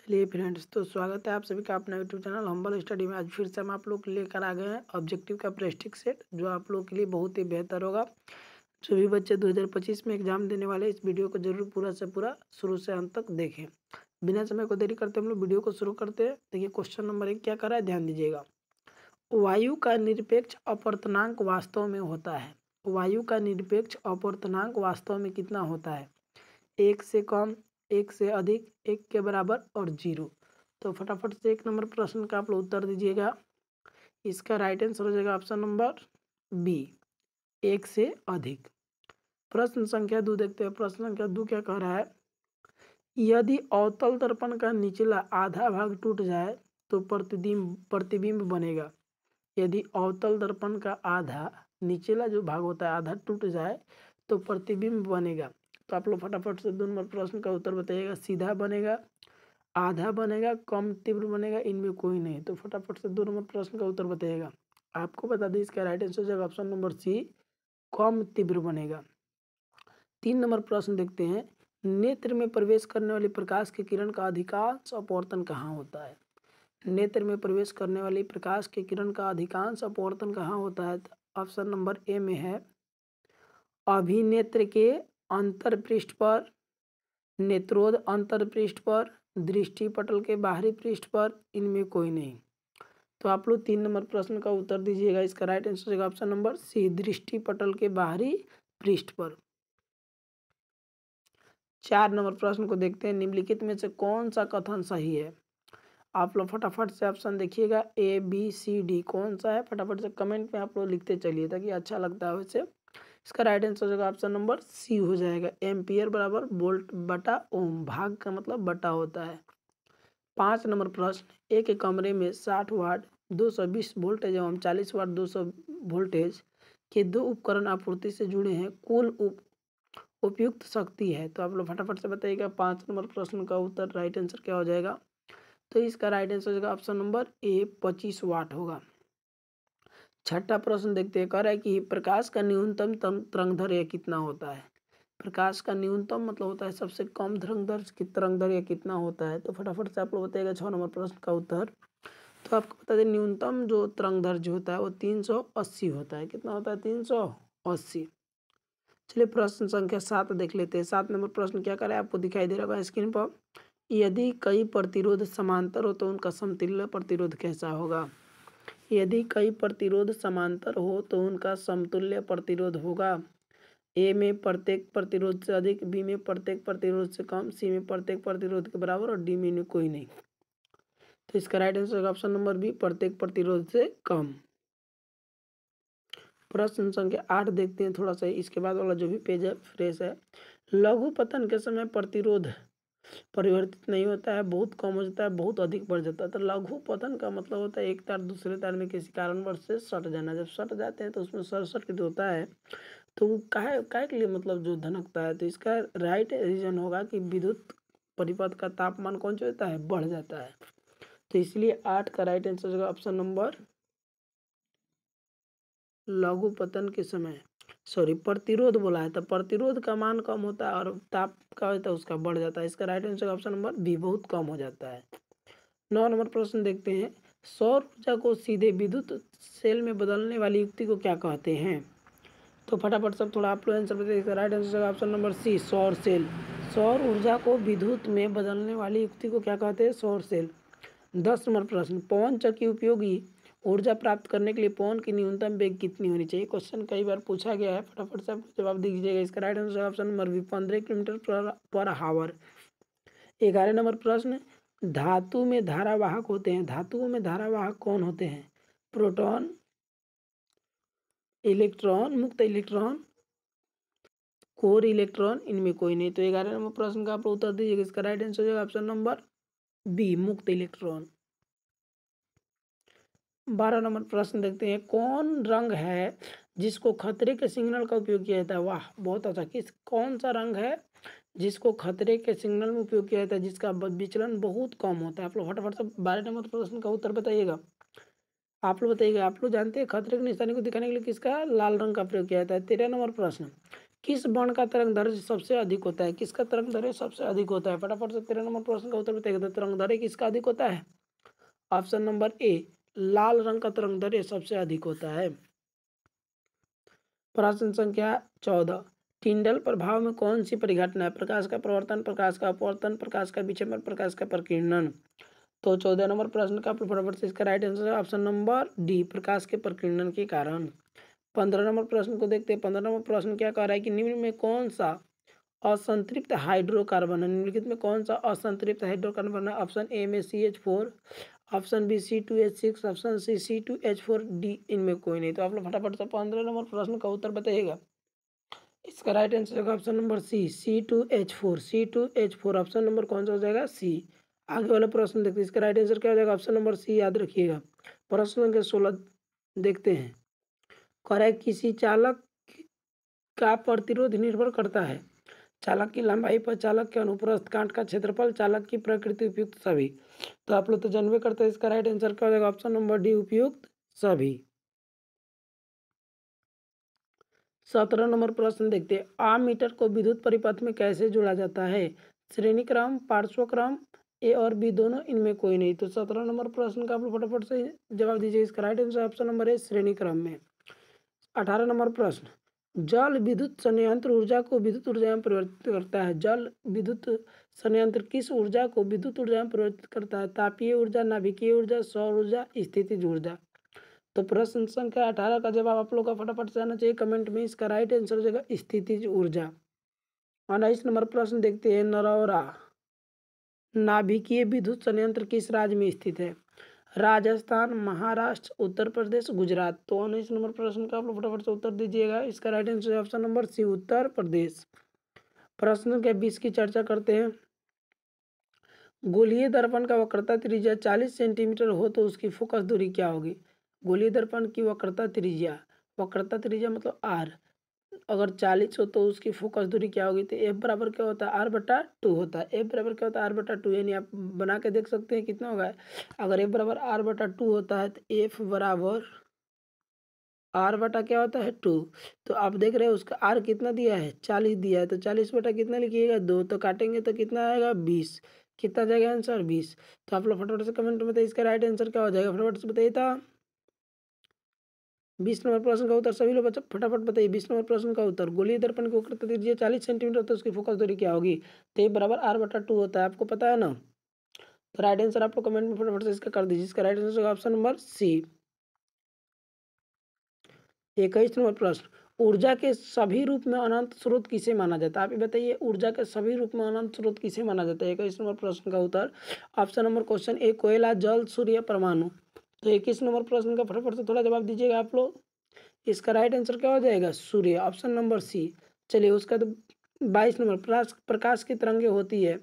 चलिए फ्रेंड्स, तो स्वागत है आप सभी का अपना यूट्यूब चैनल हम्बल स्टडी में। आज फिर से हम आप लोग लेकर आ गए हैं ऑब्जेक्टिव का प्रैक्टिस सेट, जो आप लोग के लिए बहुत ही बेहतर होगा। जो भी बच्चे 2025 में एग्जाम देने वाले, इस वीडियो को जरूर पूरा से पूरा शुरू से अंत तक देखें। बिना समय को देरी करते हम लोग वीडियो को शुरू करते हैं। देखिए क्वेश्चन नंबर 1 क्या कर रहा है, ध्यान दीजिएगा। वायु का निरपेक्ष अपवर्तनांक वास्तव में होता है। वायु का निरपेक्ष अपवर्तनांक वास्तव में कितना होता है? 1 से कम, 1 से अधिक, 1 के बराबर और 0। तो फटाफट से 1 नंबर प्रश्न का आप लोग उत्तर दीजिएगा। इसका राइट आंसर हो जाएगा ऑप्शन नंबर बी, 1 से अधिक। प्रश्न संख्या 2 देखते हैं। प्रश्न संख्या 2 क्या कह रहा है, यदि अवतल दर्पण का निचला आधा भाग टूट जाए तो प्रतिबिंब बनेगा। यदि अवतल दर्पण का आधा निचला जो भाग होता है आधा टूट जाए तो प्रतिबिंब बनेगा। तो आप लोग फटाफट से 2 नंबर प्रश्न का उत्तर बताइएगा। सीधा बनेगा, आधा बनेगा, कम तीव्र बनेगा, इनमें कोई नहीं। तो फटाफट से 2 नंबर प्रश्न का उत्तर बताइएगा। आपको बता दें इसका राइट आंसर हो जाएगा ऑप्शन नंबर सी, कम तीव्र बनेगा। 3 नंबर प्रश्न देखते हैं। नेत्र में प्रवेश करने वाली प्रकाश की किरण का अधिकांश अपवर्तन कहाँ होता है? नेत्र में प्रवेश करने वाली प्रकाश की किरण का अधिकांश अपवर्तन कहाँ होता है? ऑप्शन नंबर ए में है अभिनेत्र के अंतरपृष्ठ पर, नेत्रोद अंतरपृष्ठ पर, दृष्टि पटल के बाहरी पृष्ठ पर, इनमें कोई नहीं। तो आप लोग 3 नंबर प्रश्न का उत्तर दीजिएगा। इसका राइट आंसर होगा ऑप्शन नंबर सी, दृष्टि पटल के बाहरी पृष्ठ पर। 4 नंबर प्रश्न को देखते हैं। निम्नलिखित में से कौन सा कथन सही है? आप लोग फटाफट से ऑप्शन देखिएगा, ए बी सी डी कौन सा है? फटाफट से कमेंट में आप लोग लिखते चलिए ताकि अच्छा लगता है वैसे। इसका राइट आंसर हो जाएगा ऑप्शन नंबर सी हो जाएगा, एम्पियर बराबर वोल्ट बटा ओम। भाग का मतलब बटा होता है। 5 नंबर प्रश्न, एक कमरे में 60 वाट 220 वोल्टेज एवं 40 वाट 200 वोल्टेज के 2 उपकरण आपूर्ति से जुड़े हैं, कुल उपयुक्त शक्ति है। तो आप लोग फटाफट से बताइएगा 5 नंबर प्रश्न का उत्तर राइट आंसर क्या हो जाएगा? तो इसका राइट आंसर हो जाएगा ऑप्शन नंबर ए, 25 वाट होगा। 6ठा प्रश्न देखते हैं। कह रहा है कि प्रकाश का न्यूनतम तरंगदैर्घ्य कितना होता है? प्रकाश का न्यूनतम मतलब होता है सबसे कम तरंगदैर्घ्य कितना होता है? तो फटाफट से आप लोग बताइएगा 6 नंबर प्रश्न का उत्तर। तो आपको बता दें न्यूनतम जो तरंगदैर्घ्य होता है वो 380 होता है। कितना होता है? 380। चलिए प्रश्न संख्या 7 देख लेते हैं। 7 नंबर प्रश्न क्या कर रहा है, आपको दिखाई दे रहा होगा स्क्रीन पर। यदि कई प्रतिरोध समांतर हो तो उनका समतुल्य प्रतिरोध कैसा होगा? यदि कई प्रतिरोध समांतर हो तो उनका समतुल्य प्रतिरोध होगा। ए में प्रत्येक प्रतिरोध से अधिक, बी में प्रत्येक प्रतिरोध से कम, सी में प्रत्येक प्रतिरोध के बराबर और डी में कोई नहीं। तो इसका राइट आंसर होगा ऑप्शन नंबर बी, प्रत्येक प्रतिरोध से कम। प्रश्न संख्या 8 देखते हैं थोड़ा सा, इसके बाद वाला जो भी पेज है फ्रेश है। लघु पतन के समय प्रतिरोध परिवर्तित नहीं होता है, बहुत कम हो जाता है, बहुत अधिक बढ़ जाता है। तो लघु पतन का मतलब होता है एक तार दूसरे तार में किसी कारणवश से सट जाना। जब सट जाते हैं तो उसमें शॉर्ट सर्किट होता है, तो वो काहे के लिए मतलब जो धनकता है। तो इसका राइट रीजन होगा कि विद्युत परिपथ का तापमान कौन सा होता है, बढ़ जाता है। तो इसलिए 8 का राइट आंसर होगा ऑप्शन नंबर, लघु पतन के समय प्रतिरोध बोला है तो प्रतिरोध का मान कम होता है और ताप का होता है उसका बढ़ जाता है। इसका right answer option number B, बहुत कम हो जाता है। 9 नंबर प्रश्न देखते हैं। सौर ऊर्जा को सीधे विद्युत सेल में बदलने वाली युक्ति को क्या कहते हैं? तो फटाफट सब थोड़ा आप लोग आंसर बताइए। इसका right answer option number C, सौर सेल। सौर ऊर्जा को विद्युत में बदलने वाली युक्ति को क्या कहते हैं? सौर सेल। 10 नंबर प्रश्न, पवन चक्की उपयोगी ऊर्जा प्राप्त करने के लिए पवन की न्यूनतम वेग कितनी होनी चाहिए? क्वेश्चन कई बार पूछा गया है, फटाफट से आप जवाब दीजिएगा। इसका right answer option number B, 15 kilometre per hour. 11 number प्रश्न, धातु में धारावाहक होते हैं, धातुओं में धारावाहक कौन होते हैं? प्रोटॉन, इलेक्ट्रॉन, मुक्त इलेक्ट्रॉन, कोर इलेक्ट्रॉन, इनमें कोई नहीं। तो 11 नंबर प्रश्न का आप उत्तर दीजिएगा। इसका राइट आंसर हो जाएगा ऑप्शन नंबर बी, मुक्त इलेक्ट्रॉन। 12 नंबर प्रश्न देखते हैं। कौन रंग है जिसको खतरे के सिग्नल का उपयोग किया जाता है? वाह बहुत अच्छा। कौन सा रंग है जिसको खतरे के सिग्नल में उपयोग किया जाता है, जिसका विचलन बहुत कम होता है? आप लोग फटाफट से 12 नंबर प्रश्न का उत्तर बताइएगा। आप लोग बताइएगा। आप लोग जानते हैं खतरे की निशानी को दिखाने के लिए किसका लाल रंग का प्रयोग किया जाता है? 13 नंबर प्रश्न, किस वर्ण का तरंग दैर्घ्य सबसे अधिक होता है? किसका तरंग दैर्घ्य सबसे अधिक होता है? फटाफट से 13 नंबर प्रश्न का उत्तर बताइए। तो तरंग दैर्घ्य किसका अधिक होता है? ऑप्शन नंबर ए, लाल रंग का तरंग दैर्घ्य सबसे अधिक होता है। प्रश्न संख्या 14, टिंडल प्रभाव में कौन सी परिघटना है? प्रकाश का प्रवर्तन, प्रकाश का अपवर्तन, प्रकाश का विक्षेपण, प्रकाश का प्रकीर्णन। तो 14 नंबर प्रश्न का फटाफट से इसका राइट आंसर है ऑप्शन नंबर डी, प्रकाश के प्रकीर्णन के कारण। 15 नंबर प्रश्न को देखते हैं। 15 नंबर प्रश्न क्या कह रहा है कि निम्न में कौन सा असंतृप्त हाइड्रोकार्बन है? निम्नलिखित में कौन सा असंतृप्त हाइड्रोकार्बन है? ऑप्शन ए में CH4, option B C2H6, option C C2H4, D इनमें कोई नहीं। तो आप लोग फटाफट से 15 नंबर प्रश्न का उत्तर बताइएगा। इसका राइट आंसर होगा option number C, C2H4। C2H4 option number कौन सा हो जाएगा? सी। आगे वाला प्रश्न देखते हैं। इसका राइट आंसर क्या हो जाएगा? ऑप्शन नंबर सी, याद रखिएगा। प्रश्न संख्या 16 देखते हैं। कह रहा है किसी चालक का प्रतिरोध निर्भर करता है चालक की लंबाई पर, चालक के अनुप्रस्थ काट का क्षेत्रफल, चालक की प्रकृति, उपयुक्त सभी। तो आप लोग तो जानबे करते हैं। इसका राइट आंसर क्या हो जाएगा? ऑप्शन नंबर डी, उपयुक्त सभी। 17 नंबर प्रश्न देखते हैं। आममीटर को विद्युत परिपथ में कैसे जोड़ा जाता है? श्रेणी क्रम, पार्श्वक्रम, ए और बी दोनों, इनमें कोई नहीं। तो 17 नंबर प्रश्न का आप लोग फटाफट से जवाब दीजिए। इसका right answer option number A, श्रेणी क्रम में। 18 नंबर प्रश्न, जल विद्युत संयंत्र ऊर्जा को विद्युत ऊर्जा में परिवर्तित करता है। जल विद्युत संयंत्र किस ऊर्जा को विद्युत ऊर्जा में परिवर्तित करता है? तापीय ऊर्जा, नाभिकीय ऊर्जा, सौर ऊर्जा, स्थितिज ऊर्जा। तो प्रश्न संख्या 18 का जवाब आप लोग का फटाफट से आना चाहिए कमेंट में। इसका राइट आंसर हो जाएगा स्थितिज ऊर्जा। 19 नंबर प्रश्न देखते हैं। नरौरा नाभिकीय विद्युत संयंत्र किस राज्य में स्थित है? राजस्थान, महाराष्ट्र, उत्तर प्रदेश, गुजरात। तो 19 नंबर प्रश्न का आप लोग फटाफट से उत्तर दीजिएगा। इसका right answer option number C, Uttar Pradesh. प्रश्न के 20 की चर्चा करते हैं। गोलीय दर्पण का वक्रता त्रिज्या 40 सेंटीमीटर हो तो उसकी फोकस दूरी क्या होगी? गोलीय दर्पण की वक्रता त्रिज्या मतलब आर, अगर 40 हो तो उसकी फोकस दूरी क्या होगी? तो एफ बराबर क्या होता है? R/2 होता है। एफ बराबर क्या होता है? R/2, यानी आप बना के देख सकते हैं कितना होगा। अगर एफ बराबर R/2 होता है तो एफ बराबर R बटा क्या होता है? 2। तो आप देख रहे हैं उसका R कितना दिया है? 40 दिया है। तो 40 बटा कितना लिखिएगा? 2। तो काटेंगे तो कितना आएगा? 20। कितना जाएगा आंसर? 20। तो आप लोग फटाफट से कमेंट में बताइए इसका राइट आंसर क्या हो जाएगा। फटाफट से बताइए था। 20 नंबर प्रश्न का उत्तर सभी लोग बच्चा फटाफट बताइए। 20 नंबर प्रश्न का उत्तर, गोलीय दर्पण की वक्रता त्रिज्या 40 सेंटीमीटर तो उसकी फोकस दूरी क्या होगी? तो ये बराबर R/2 होता है। आपको पता है ना? तो राइट आंसर आप लोग कमेंट में फटाफट से इसका कर दीजिए। इसका राइट आंसर होगा ऑप्शन नंबर सी। 21 नंबर प्रश्न, ऊर्जा के सभी रूप में अनंत स्रोत किसे माना जाता है? आप ये बताइए ऊर्जा के सभी रूप में अनंत स्रोत किसे माना जाता है? 21 नंबर प्रश्न का उत्तर ऑप्शन नंबर क्वेश्चन ए, कोयला, जल, सूर्य, परमाणु। तो 21 नंबर प्रश्न का फटाफट से थोड़ा जवाब दीजिएगा आप लोग। इसका राइट आंसर क्या हो जाएगा? सूर्य, ऑप्शन नंबर सी। चलिए उसका तो 22 नंबर, प्रकाश की तरंगें होती है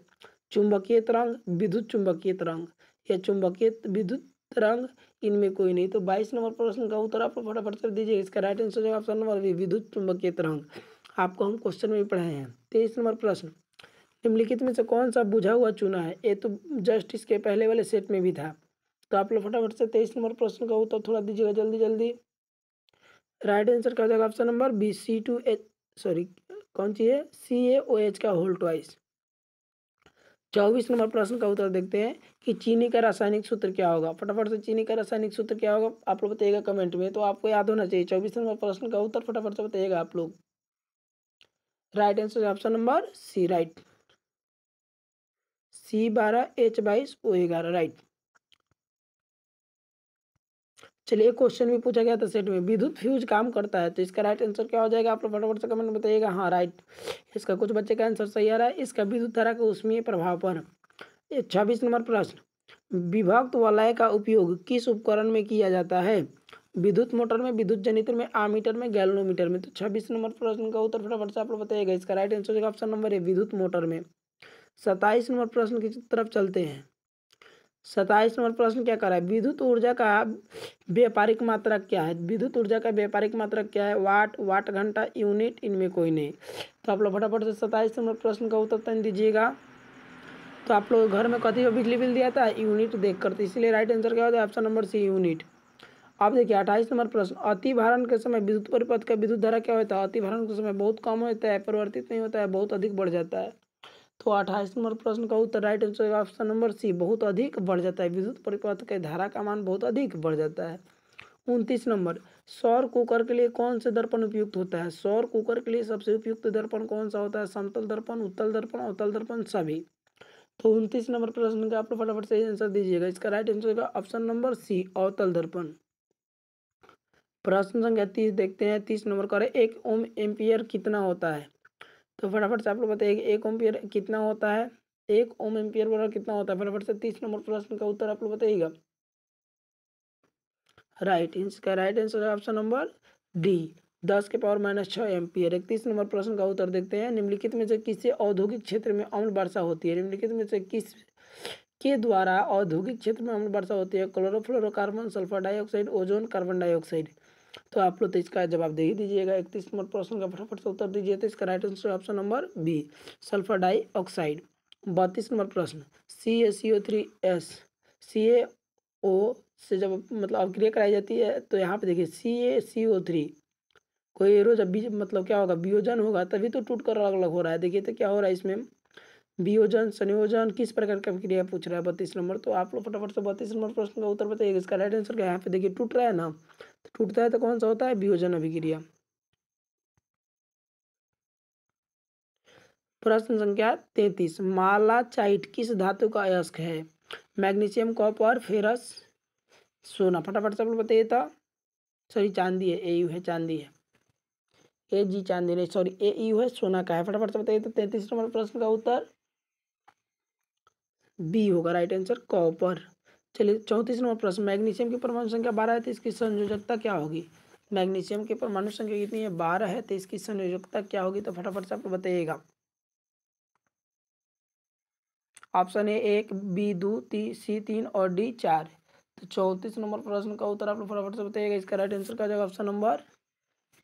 चुंबकीय तरंग, विद्युत चुंबकीय तरंग या चुंबकीय विद्युत तरंग, इनमें कोई नहीं। तो 22 नंबर प्रश्न का उत्तर आप फटाफट कर दीजिए। इसका राइट आंसर है ऑप्शन नंबर बी, विद्युत चुंबकीय तरंग। आपको हम क्वेश्चन में भी पढ़ाए हैं। 23 नंबर प्रश्न, निम्नलिखित में से कौन सा बुझा हुआ चूना है? ये तो जस्ट इसके पहले वाले सेट में भी था। तो आप लोग फटाफट से 23 नंबर प्रश्न का उत्तर थोड़ा दीजिएगा जल्दी जल्दी। राइट आंसर क्या हो जाएगा? Option number B, C2H, sorry कौन सी है? CaOH का होल ट्वाइस। 24 नंबर प्रश्न का उत्तर देखते हैं कि चीनी का रासायनिक सूत्र क्या होगा? फटाफट से चीनी का रासायनिक सूत्र क्या होगा आप लोग बताइएगा कमेंट में। तो आपको याद होना चाहिए। 24 नंबर प्रश्न का उत्तर फटाफट से बताइएगा आप लोग। Right answer option number C, right. C12H22O11, right. चलिए एक क्वेश्चन भी पूछा गया था सेट में, विद्युत फ्यूज काम करता है तो इसका राइट आंसर क्या हो जाएगा? आप लोग फटाफट से कमेंट में बताइएगा। हाँ राइट, इसका कुछ बच्चे का आंसर सही आ रहा है। इसका विद्युत धारा के ऊष्मीय प्रभाव पर। 26 नंबर प्रश्न, विभक्त वलय का उपयोग किस उपकरण में किया जाता है? विद्युत मोटर में, विद्युत जनरेटर में, आमीटर में, गैल्वेनोमीटर में। तो 26 नंबर प्रश्न का उत्तर फटाफट से आप लोग बताइएगा। इसका राइट आंसर होगा ऑप्शन नंबर ए, विद्युत मोटर में। 27 नंबर प्रश्न की तरफ चलते हैं। 27 नंबर प्रश्न क्या कर रहा है? विद्युत ऊर्जा का व्यापारिक मात्रक क्या है? विद्युत ऊर्जा का व्यापारिक मात्रक क्या है? वाट, वाट घंटा, यूनिट, इनमें कोई नहीं। तो आप लोग फटाफट से 27 नंबर प्रश्न का उत्तर तन दीजिएगा। तो आप लोग घर में कथी बिजली बिल दिया था? यूनिट देख कर, तो इसीलिए राइट आंसर क्या होता है? Option number C, unit. आप देखिए 28 नंबर प्रश्न, अति भारण के समय विद्युत परिपथ का विद्युत धारा क्या होता है? अति भारण के समय बहुत कम होता है, परिवर्तित नहीं होता है, बहुत अधिक बढ़ जाता है। तो 28 नंबर प्रश्न का उत्तर right answer option number C, बहुत अधिक बढ़ जाता है। विद्युत परिपथ के धारा का मान बहुत अधिक बढ़ जाता है। 29 नंबर, सौर कुकर के लिए कौन से दर्पण उपयुक्त होता है? सौर कुकर के लिए सबसे उपयुक्त दर्पण कौन सा होता है? समतल दर्पण, उत्तल दर्पण, अवतल दर्पण, सभी। तो 29 नंबर प्रश्न का आप लोग फटाफट से आंसर दीजिएगा। इसका राइट आंसर का ऑप्शन नंबर सी, अवतल दर्पण। प्रश्न संख्या 30 देखते हैं। 30 नंबर का 1 ओम एम्पियर कितना होता है? तो फटाफट से आप लोग बताइए 1 एम्पियर कितना होता है? 1 ओम एम्पियर बराबर कितना होता है? फटाफट से 30 नंबर प्रश्न का उत्तर आप लोग बताइएगा। राइट, इसका राइट आंसर है option number D, 10⁻⁻6 ampere. 31 number प्रश्न का उत्तर देखते हैं। निम्नलिखित में से किससे औद्योगिक क्षेत्र में अम्ल वर्षा होती है? निम्नलिखित में से किस के द्वारा औद्योगिक क्षेत्र में अम्ल वर्षा होती है? Chlorofluorocarbon, sulphur dioxide, ozone, carbon dioxide. तो आप लोग तो इसका जवाब दे ही दीजिएगा। 31 नंबर प्रश्न का फटाफट से उत्तर दीजिए। तो इसका right answer option number B, sulphur dioxide. 32 number प्रश्न, CaCO3S, CaO से जब मतलब अभिक्रिया कराई जाती है तो यहाँ पे देखिए CaCO3 कोई एरो जब भी मतलब क्या होगा, वियोजन होगा, तभी तो टूट कर अलग अलग हो रहा है। देखिए तो क्या हो रहा है इसमें, वियोजन, संयोजन, किस प्रकार की अभिक्रिया पूछ रहा है 32 नंबर। तो आप लोग फटाफट से 32 नंबर प्रश्न का उत्तर बताइएगा। इसका राइट आंसर क्या है? यहाँ पे देखिए टूट रहा है ना, तो टूटता है तो कौन सा होता है? वियोजन अभिक्रिया। प्रश्न संख्या 33, मालाचाइट किस धातु का अयस्क है? मैग्नीशियम, कॉपर, फेरस, सोना। फटाफट से आप लोग बताइए तो। सॉरी चांदी है, AU है, चांदी है, AG चांदी नहीं, सॉरी AU है, सोना का है। फटाफट से बताइए तो 33 नंबर प्रश्न का उत्तर बी होगा राइट आंसर, कॉपर। चलिए 34 नंबर प्रश्न, मैग्नीशियम की परमाणु संख्या 12 है तो इसकी संयोजकता क्या होगी? मैग्नीशियम की परमाणु संख्या कितनी है? 12 है, तो इसकी संयोजकता क्या होगी? तो फटाफट से आप लोग बताइएगा। ऑप्शन ए 1, बी 2, सी 3 और डी 4। तो 34 नंबर प्रश्न का उत्तर आप लोग फटाफट से बताइएगा। इसका राइट आंसर का जाएगा ऑप्शन नंबर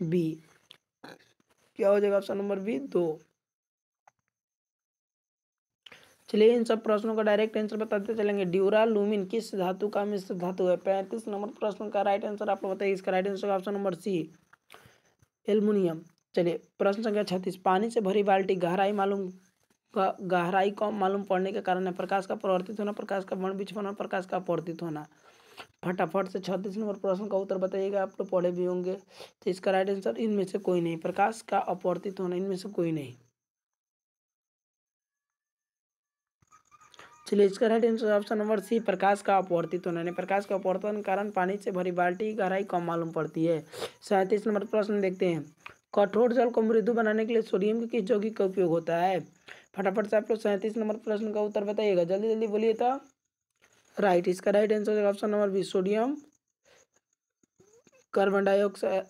बी। क्या हो जाएगा? Option number B 2। चलिए इन सब प्रश्नों का डायरेक्ट आंसर बताते चलेंगे। ड्यूरालुमिन किस धातु का मिश्र धातु है? 35 नंबर प्रश्न का राइट आंसर आप लोग बताइए। इसका right answer option number C, aluminium. चलिए प्रश्न संख्या 36, पानी से भरी बाल्टी गहराई कम मालूम पड़ने के कारण है? प्रकाश का परावर्तित होना, प्रकाश का वर्णविचलन होना, प्रकाश का अपवर्तित होना। फटाफट से 36 नंबर प्रश्न का उत्तर बताइएगा। आप लोग पढ़े भी होंगे। तो इसका राइट आंसर इनमें से कोई नहीं, प्रकाश का अपवर्तित होना, इनमें से कोई नहीं। चलिए इसका right answer option number C, प्रकाश का अपवर्तित होना। यानी प्रकाश का अपवर्तन के कारण पानी से भरी बाल्टी की गहराई कम मालूम पड़ती है। 37 नंबर प्रश्न देखते हैं। कठोर जल को मृदु बनाने के लिए सोडियम के किस यौगिक का उपयोग होता है? फटाफट से आप लोग 37 नंबर प्रश्न का उत्तर बताइएगा। जल्दी जल्दी बोलिए तो। राइट, इसका right answer option number B, sodium carbon dioxide.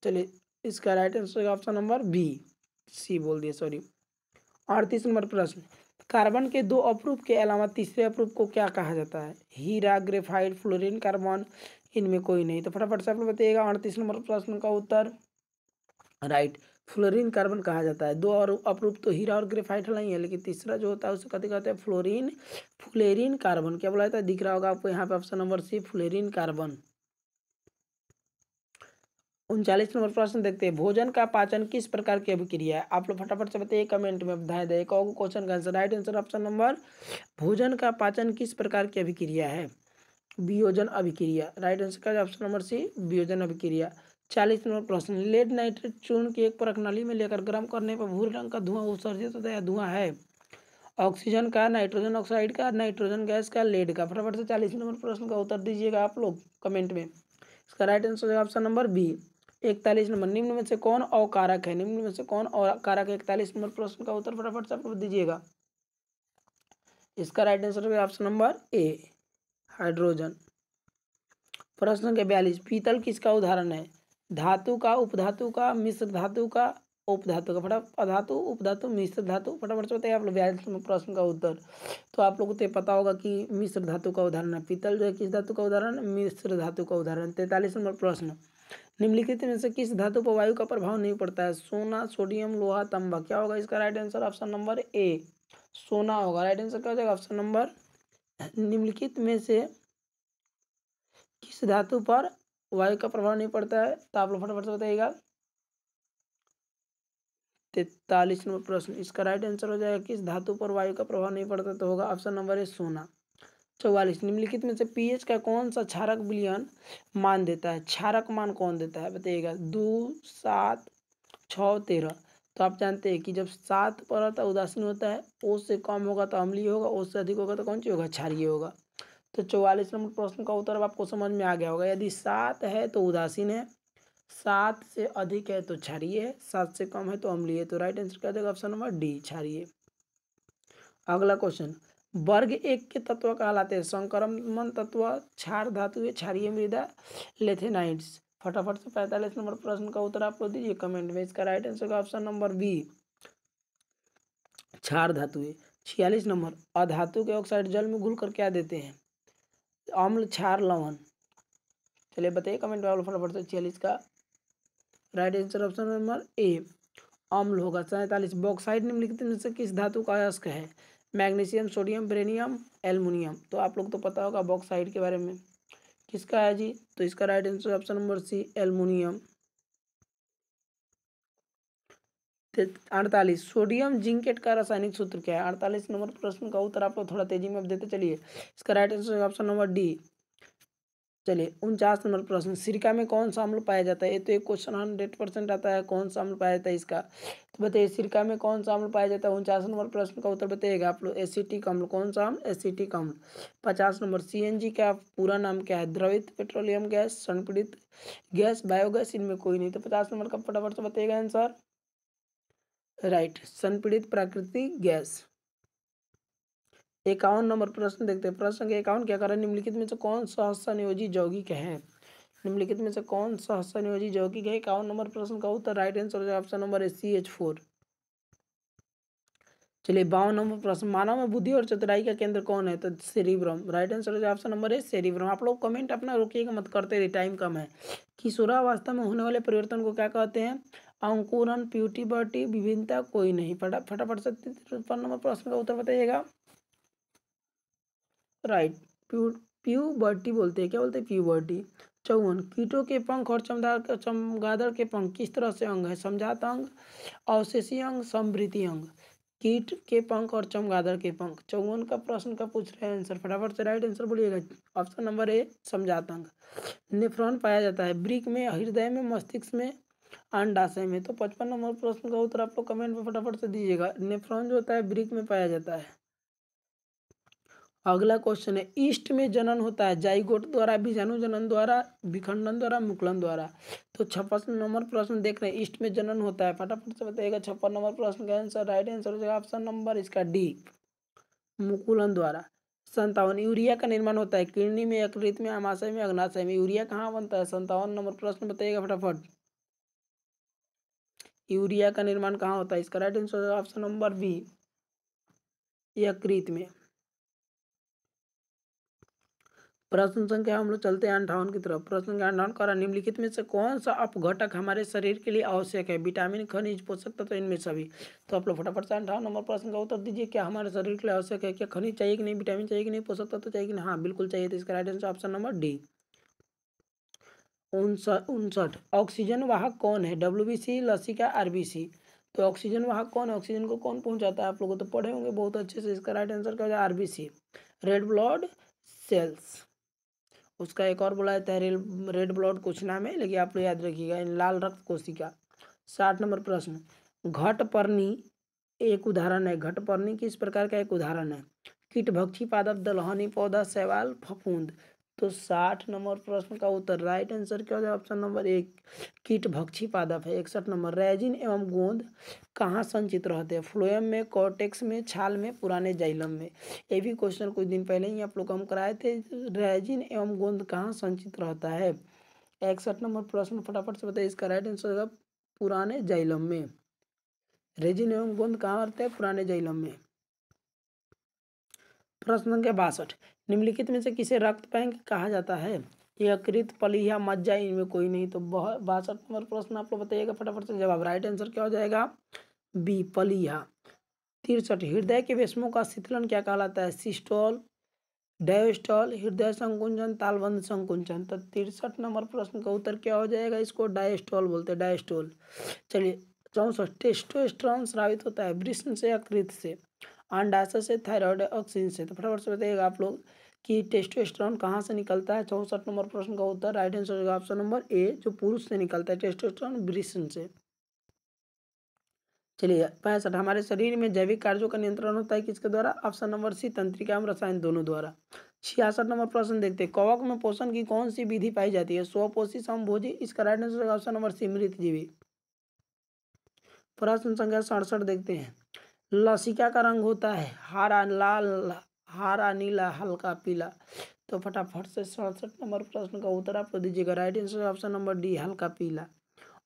चलिए इसका right answer option number B, C बोल दिए, सॉरी। 38 नंबर प्रश्न, कार्बन के 2 अपरूप के अलावा तीसरे अपरूप को क्या कहा जाता है? हीरा, ग्रेफाइट, फ्लोरीन, कार्बन, इनमें कोई नहीं। तो फटाफट से आप लोग बताइएगा। 38 नंबर प्रश्न का उत्तर राइट, फ्लोरीन कार्बन कहा जाता है। 2 और अपरूप तो हीरा और ग्रेफाइट नहीं है, लेकिन तीसरा जो होता है उसे कहते हैं फुलेरिन कार्बन। क्या बोला जाता है? दिख रहा होगा आपको यहाँ पे option number C, fullerene carbon. 39 number प्रश्न देखते हैं। भोजन का पाचन किस प्रकार की अभिक्रिया है? आप लोग फटाफट से बताइए, कमेंट में बधाई दे क्वेश्चन का answer. Right answer option number, भोजन का पाचन किस प्रकार की अभिक्रिया है? वियोजन अभिक्रिया। राइट आंसर का ऑप्शन नंबर सी, वियोजन अभिक्रिया। 40 नंबर प्रश्न, लेड नाइट्रेट चूर्ण की एक परख नली में लेकर गर्म करने पर भूरे रंग का धुआं उत्सर्जित होता है। धुआं है ऑक्सीजन का, नाइट्रोजन ऑक्साइड का, नाइट्रोजन गैस का, लेड का। फटाफट से 40 नंबर प्रश्न का उत्तर दीजिएगा आप लोग कमेंट में। इसका राइट आंसर है ऑप्शन नंबर बी। 41 नंबर, निम्न में से कौन अकारक है? निम्न में से कौन अकारक है? 41 नंबर प्रश्न का उत्तर फटाफट से आप लोग दीजिएगा। इसका राइट आंसर है ऑप्शन नंबर ए, हाइड्रोजन। प्रश्न संख्या 42, पीतल किसका उदाहरण है? धातु का, उपधातु का, मिश्र धातु का, उपधातु का। फटाफट अधातु, उपधातु, मिश्र धातु। फटाफट से बताइए आप लोग 42 नंबर प्रश्न का उत्तर। तो आप लोगों को तो पता होगा कि मिश्र धातु का उदाहरण है। पीतल जो है किस धातु का उदाहरण? मिश्र धातु का उदाहरण। 43 नंबर प्रश्न, निम्नलिखित में से किस धातु पर वायु का प्रभाव नहीं पड़ता है? सोना, सोडियम, लोहा, तांबा। क्या होगा इसका right answer? Option number A, सोना होगा। राइट आंसर क्या हो जाएगा? ऑप्शन नंबर, निम्नलिखित में से किस धातु पर वायु का प्रभाव नहीं पड़ता है? तो आप लोग फटाफट से बताइएगा। 43 नंबर प्रश्न, इसका राइट आंसर हो जाएगा किस धातु पर वायु का प्रभाव नहीं पड़ता, तो होगा ऑप्शन नंबर ए सोना। 44, निम्नलिखित में से पीएच का कौन सा क्षारक विलयन मान देता है? क्षारक मान कौन देता है बताइएगा। 2, 7, 6, 13। तो आप जानते हैं कि जब 7 पर आता है उदासीन होता है, O से कम होगा तो अम्लीय होगा, O से अधिक होगा तो कौन सी होगा? क्षारीय होगा। तो 44 नंबर प्रश्न का उत्तर अब आपको समझ में आ गया होगा। यदि 7 है तो उदासीन है, 7 से अधिक है तो क्षारीय है, 7 से कम है तो अम्लीय है। तो राइट आंसर क्या देगा? ऑप्शन नंबर डी, क्षारीय। अगला क्वेश्चन, वर्ग 1 के तत्व कहलाते हैं संक्रमण तत्व, क्षार धातु, क्षारीय मृदा, लेथेनाइड्स। फटाफट से 45 नंबर प्रश्न का उत्तर आप लोग दीजिए कमेंट में। इसका राइट आंसर का ऑप्शन नंबर बी, क्षार धातु है। 46 नंबर, अधातु के ऑक्साइड जल में घुलकर क्या देते हैं? अम्ल, क्षार, लवण। चलिए बताइए कमेंट में फटाफट से। 46 का right answer option number A, अम्ल होगा। 47, बॉक्साइड निम्नलिखित में से किस धातु का अयस्क है? Magnesium, sodium, beryllium, aluminium. तो आप लोग तो पता होगा बॉक्साइड के बारे में, किसका है जी? तो इसका right answer option number C, aluminium. 48, sodium zincate का रासायनिक सूत्र क्या है? 48 नंबर प्रश्न का उत्तर आप लोग थोड़ा तेजी में देते चलिए। इसका right answer option number D. चलिए 49 नंबर प्रश्न, सिरका में कौन सा अम्ल पाया जाता है? ये तो एक क्वेश्चन 100% आता है, कौन सा अम्ल पाया जाता है इसका? तो बताइए सिरका में कौन सा अम्ल पाया जाता है? 49 नंबर प्रश्न का उत्तर बताइएगा आप लोग। एसिटिक अम्ल। कौन सा अम्ल? एसिटिक अम्ल। 50 नंबर, सीएनजी का पूरा नाम क्या है? द्रवित पेट्रोलियम गैस, संपीड़ित गैस, बायोगैस, इनमें कोई नहीं। तो 50 नंबर का फटाफट से बताइएगा आंसर। राइट, संपीड़ित प्राकृतिक गैस। 51 नंबर प्रश्न देखते हैं। प्रश्न संख्या 51, क्या कारण निम्नलिखित में से कौन सहसंयोजी यौगिक है? निम्नलिखित में से कौन सहसंयोजी यौगिक है? 51 नंबर प्रश्न का उत्तर राइट आंसर है ऑप्शन नंबर ए, CH4। चलिए 52 नंबर प्रश्न, मानव में बुद्धि और चतुराई का केंद्र कौन है? तो सेरिब्रम। राइट आंसर है ऑप्शन नंबर ए, सेरिब्रम। आप लोग कमेंट अपना रोकिएगा मत, करते रहिए, टाइम कम है। किशोरावस्था में होने वाले परिवर्तन को क्या कहते हैं? अंकुरन, प्यूबर्टी, विभिन्नता, कोई नहीं। फटाफट से 53 नंबर प्रश्न का उत्तर बताइएगा। राइट, प्यूबर्टी बोलते हैं। क्या बोलते हैं? प्यूबर्टी। 54, कीटों के पंख और चमगादड़ के पंख किस तरह से अंग है? समझात अंग, अवशेषीय अंग, समवृद्धि अंग। कीट के पंख और चमगादड़ के पंख। 54 का प्रश्न का पूछ रहे हैं आंसर, फटाफट से राइट आंसर बोलिएगा। ऑप्शन नंबर ए, समझात अंग। नेफ्रॉन पाया जाता है वृक्क में, हृदय में, मस्तिष्क में, अंडाशय में। तो 55 नंबर प्रश्न का उत्तर आप लोग कमेंट में फटाफट से दीजिएगा। नेफ्रॉन जो होता है वृक्क में पाया जाता है। अगला क्वेश्चन है, ईस्ट में जनन होता है जाइगोट द्वारा, बीजाणु जनन द्वारा, विखंडन द्वारा, मुकुलन द्वारा। तो 56 नंबर प्रश्न देख रहे हैं, ईस्ट में जनन होता है। फटाफट से बताइएगा 56 नंबर प्रश्न का आंसर। राइट आंसर हो जाएगा ऑप्शन नंबर इसका डी, मुकुलन द्वारा। 57, यूरिया का निर्माण होता है किडनी में, यकृत में, आमाशय में, अग्नाशय में। यूरिया कहाँ बनता है? 57 नंबर प्रश्न बताइएगा फटाफट। यूरिया का निर्माण कहाँ होता है? इसका right answer option number B, यकृत में। प्रश्न संख्या हम लोग चलते हैं 58 की तरफ। प्रश्न संख्या 58 कह रहा है, निम्नलिखित में से कौन सा अपघटक हमारे शरीर के लिए आवश्यक है? विटामिन, खनिज, पोषक तत्व, इनमें सभी। तो आप लोग फटाफट से 58 नंबर प्रश्न का उत्तर दीजिए। क्या हमारे शरीर के लिए आवश्यक है? क्या खनिज चाहिए कि नहीं? विटामिन चाहिए कि नहीं? पोषक तत्व चाहिए कि नहीं? हाँ बिल्कुल चाहिए। तो इसका right answer option number D. 59, oxygen वाहक कौन है? WBC, लसिका, RBC। तो ऑक्सीजन वाहक कौन है? ऑक्सीजन को कौन पहुंचाता है? आप लोग तो पढ़े होंगे बहुत अच्छे से। इसका राइट आंसर क्या हो जाए? RBC, red blood cells. उसका एक और बोला जाता है रेड ब्लड, कुछ नाम है लेकिन आप लोग याद रखिएगा, लाल रक्त कोशिका। 60 नंबर प्रश्न, घटपर्णी एक उदाहरण है। घटपर्णी किस प्रकार का एक उदाहरण है? कीटभक्षी पादप, दलहनी पौधा, शैवाल, फफूंद। तो 60 नंबर प्रश्न का उत्तर राइट आंसर क्या हो जाए? ऑप्शन नंबर एक, कीटभक्षी पादप है। 61 नंबर, रेजिन एवं गोंद कहाँ संचित रहते हैं? फ्लोएम में, कॉर्टेक्स में, छाल में, पुराने जाइलम में। ये भी क्वेश्चन कुछ दिन पहले ही आप लोग हम कराए थे। रेजिन एवं गोंद कहाँ संचित रहता है? 61 नंबर प्रश्न फटाफट से बताइए। इसका राइट आंसर होगा पुराने जाइलम में। रेजिन एवं गोंद कहाँ रहते हैं? पुराने जाइलम में। प्रश्न संख्या 62, निम्नलिखित में से किसे रक्त बैंक कहा जाता है? यकृत, पलीहा, मज्जा, इनमें कोई नहीं। तो 62 नंबर प्रश्न आप लोग बताइएगा फटाफट से जवाब। राइट आंसर क्या हो जाएगा? बी, पलीहा। 63, हृदय के वेशमों का शीतलन क्या कहलाता है? सिस्टोल, डायस्टोल, हृदय संकुंचन, तालबंद संकुंचन। तो 63 नंबर प्रश्न का उत्तर क्या हो जाएगा, इसको डायस्टोल बोलते हैं, डायस्टोल। चलिए 64, टेस्टोस्टेरोन स्रावित होता है वृषण से या कृत से, अंडाशय से, थायराइड ऑक्सीजन से। तो फटाफट से बताइएगा आप लोग कि टेस्टोस्टेरोन कहाँ से निकलता है। 64 नंबर प्रश्न का उत्तर राइट आंसर होगा ऑप्शन नंबर ए, जो पुरुष से निकलता है टेस्टोस्टेरोन वृषण से। चलिए 65, हमारे शरीर में जैविक कार्यों का नियंत्रण होता है किसके द्वारा, ऑप्शन नंबर सी, तंत्रिका एवं रसायन दोनों द्वारा। 66 नंबर प्रश्न देखते हैं, कवक में पोषण की कौन सी विधि पाई जाती है, स्वपोषी, समभोजी। इसका राइट आंसर होगा ऑप्शन नंबर सी, मृतजीवी। प्रश्न संख्या 67 देखते हैं, लसिका का रंग होता है हरा, लाल, हरा, नीला, हल्का पीला। तो फटाफट से 67 नंबर प्रश्न का उत्तर आप दीजिएगा, right answer option number D, हल्का पीला।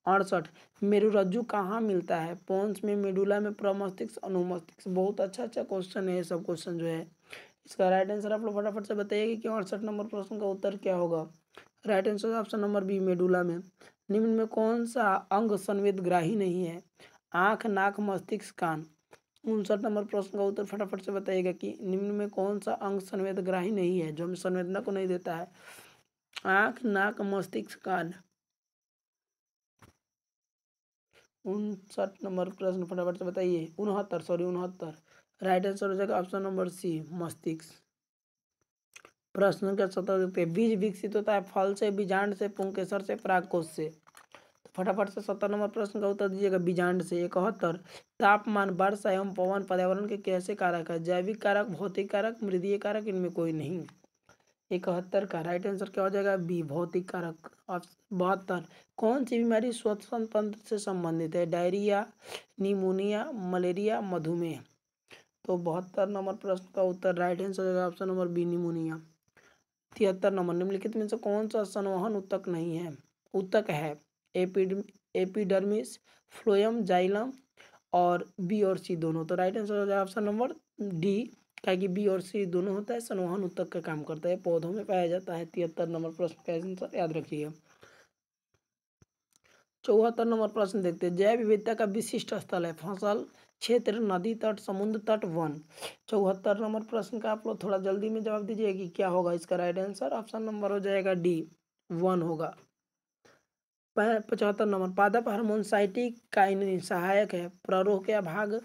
68, मेरुरज्जु कहाँ मिलता है, पोन्स में, मेडुला में, प्रमस्तिष्क, अनुमस्तिष्क। बहुत अच्छा क्वेश्चन है ये सब क्वेश्चन जो है। इसका राइट आंसर आप लोग फटाफट से बताइएगा कि 68 नंबर प्रश्न का उत्तर क्या होगा। Right answer option number B, medulla में। निम्न में कौन सा अंग संवेदग्राही नहीं है, आँख, नाक, मस्तिष्क, कान। 59 नंबर प्रश्न का उत्तर फटाफट से बताइएगा कि निम्न में कौन सा अंग संवेदग्राही नहीं है, जो हमें संवेदना को नहीं देता है, आँख, नाक, मस्तिष्क, कान। 59 नंबर प्रश्न फटाफट से बताइए, 69 राइट आंसर हो जाएगा ऑप्शन नंबर सी, मस्तिष्क। प्रश्न का 70 देखते हैं, बीज विकसित होता है फल से, बीजांड से, पुंकेसर से, परागकोश से। तो फटाफट से 70 नंबर प्रश्न का उत्तर दीजिएगा, बीजांड से। 71, तापमान, वर्षा एवं पवन पर्यावरण के कैसे कारक है, जैविक कारक, भौतिक कारक, मृदीय कारक, इनमें कोई नहीं। 71 का राइट आंसर क्या हो जाएगा, बी, भौतिक कारक। 72, कौन सी बीमारी श्वसन तंत्र से संबंधित है, डायरिया, निमोनिया, मलेरिया, मधुमेह। तो 72 नंबर प्रश्न का उत्तर राइट आंसर होगा option number B, pneumonia. 73 number, निम्नलिखित में से कौन सा संवहन ऊतक नहीं है, ऊतक है, एपिडर्मिस, फ्लोएम, जाइलम और बी और सी दोनों। तो राइट आंसर हो जाएगा ऑप्शन नंबर डी, क्या कि बी और सी दोनों होता है, संवहन ऊतक का काम करता है, पौधों में पाया जाता है। 73 नंबर प्रश्न का आंसर याद रखिएगा। 74 नंबर प्रश्न देखते हैं, जैव विविधता का विशिष्ट स्थल है, फसल, क्षेत्र, नदी तट, समुद्र तट, वन। 74 नंबर प्रश्न का आप लोग थोड़ा जल्दी में जवाब दीजिए कि क्या होगा इसका राइट आंसर, ऑप्शन नंबर हो जाएगा डी, वन होगा। 75 नंबर, पादप हार्मोन साइटोकाइनिन सहायक है प्ररोह के भाग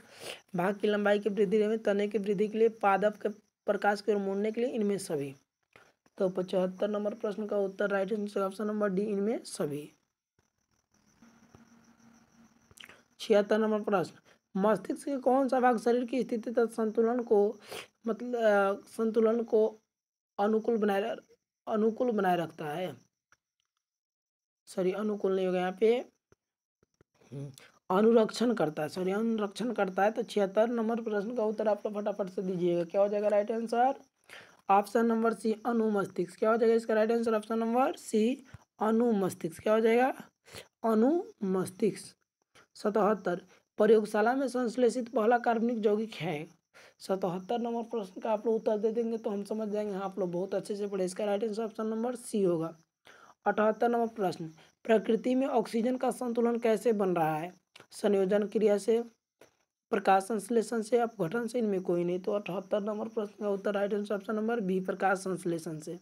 की लंबाई की वृद्धि में, तने की वृद्धि के लिए, पादप के प्रकाश की ओर मोड़ने के लिए, इनमें सभी। तो 75 नंबर प्रश्न का उत्तर right answer option number D, इनमें सभी। 76 नंबर प्रश्न, मस्तिष्क के कौन सा भाग शरीर की स्थिति तथा संतुलन को, मतलब संतुलन को अनुकूल बनाए रखता है, सॉरी अनुकूल नहीं होगा यहाँ पे, अनुरक्षण करता है, सॉरी अनुरक्षण करता है। तो 76 नंबर प्रश्न का उत्तर आप लोग फटाफट से दीजिएगा, क्या हो जाएगा right answer, option number C, अनुमस्तिष्क। क्या हो जाएगा इसका right answer, option number C, अनुमस्तिष्क। क्या हो जाएगा, अनुमस्तिष्क। 77, प्रयोगशाला में संश्लेषित पहला कार्बनिक यौगिक है। 77 नंबर प्रश्न का आप लोग उत्तर दे देंगे तो हम समझ जाएंगे, हाँ आप लोग बहुत अच्छे से पढ़े, इसका right answer option number C होगा। 78 नंबर प्रश्न, प्रकृति में ऑक्सीजन का संतुलन कैसे बन रहा है, संयोजन क्रिया से, प्रकाश संश्लेषण से, अपघटन से, इनमें कोई नहीं। तो 78 नंबर प्रश्न का उत्तर right answer option number B, प्रकाश संश्लेषण से।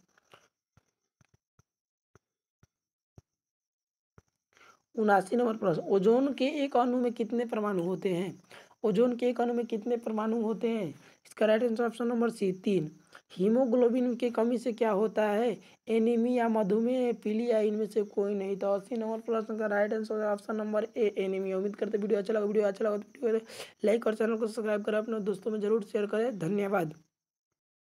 79 नंबर प्रश्न, ओजोन के एक अणु में कितने परमाणु होते हैं, ओजोन के एक अणु में कितने परमाणु होते हैं, इसका right answer option number C, 3। Haemoglobin की कमी से क्या होता है, एनीमिया, मधुमेह, पीलिया, इनमें से कोई नहीं। तो 80 नंबर प्रश्न का right answer option number A, anaemia. उम्मीद करते वीडियो अच्छा लगा तो वीडियो लाइक और चैनल को सब्सक्राइब करें, अपने दोस्तों में जरूर शेयर करें। धन्यवाद।